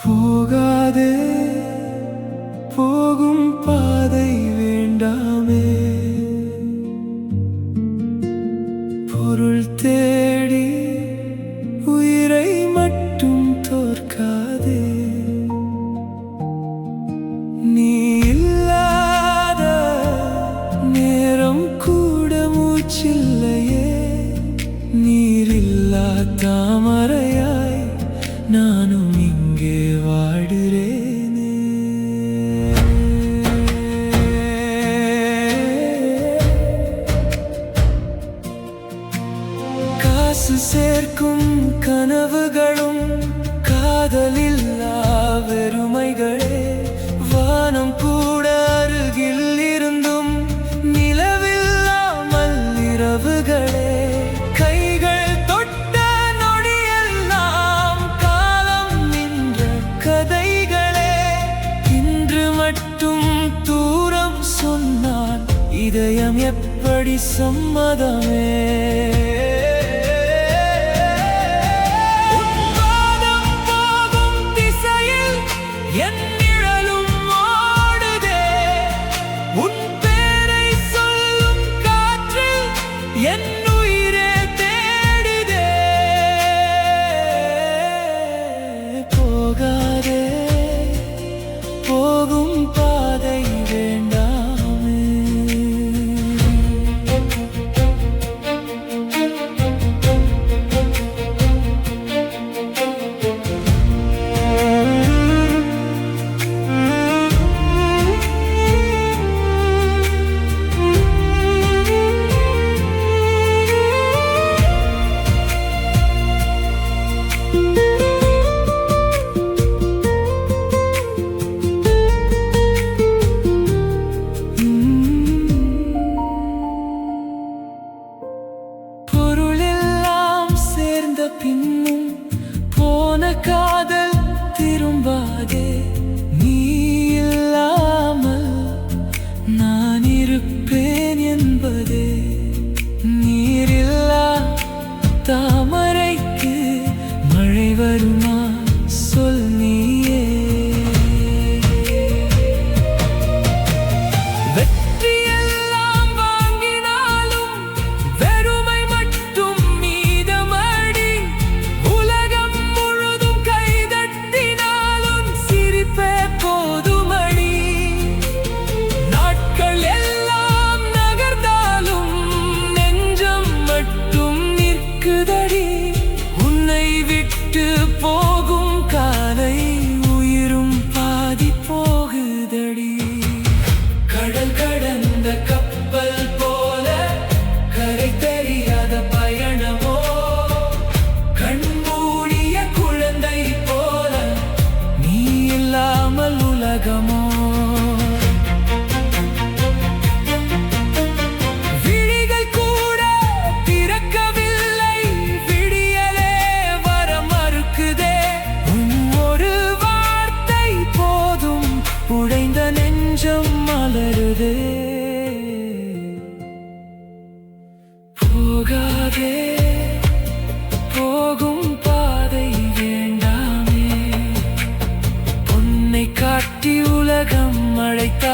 போகாதே, போகும் பாதை வேண்டாமே, பொருள் தேடி உயிரை மட்டும் தோற்காதே. நீ இல்லாத நேரம் கூட மூச்சில்லையே, நீரில்லா தாமரையாய் நானும் இங்கே வாடுறேனே. காசு சேர்க்கும் கனவுகளும் காதலில்லா வெறுமைகளே, வானம் கூட அருகில் இருந்தும் நிலவில்லாமல் இரவுகளே, கைகள் தொட்ட நொடியெல்லாம் காலம் நின்ற கதைகளே, இன்று மட்டும் தூரம் சொன்னால் இதயம் எப்படி சம்மதமே. என் நிழலும் ஓடுதே, உன் பேரை சொல்லும் காற்றில் என் உயிரே தேடுதே. போகாதே, போகும் பாதை வேண்டாமே. பின்னும் போன காதல் திரும்பாதே, நீ இல்லாமல் நான் இருப்பேன் என்பதே. நீரில்லா தாமரைக்கு மழை வருமா சொல் நீயே. வெற்றியெல்லாம் வாங்கினாலும் வெறுமை மட்டும் மீதமடி, உலகம் முழுதும் கைதட்டினாலும் சிரிப்பே போதுமடி. நாட்கள் எல்லாம் நகர்ந்தாலும் நெஞ்சம் மட்டும் நிற்குதடி, உன்னை விட்டு போகும் காலை உயிரும் பாதி போகுதடி. கடல் கடந்த கப்பல் போல கரை தெரியாத பயணமோ, கண்மூடிய குழந்தை போல நீ இல்லாமல் உலகமோ. விழிகள் கூட திறக்கவில்லை, விடியலே வர மறுக்குதே. உன் ஒரு வார்த்தை போதும் உடைந்த நெஞ்சம் மலருதே. போகாதே, போகும் பாதை வேண்டாமே, பொன்னை காட்டி உலகம் அழைத்த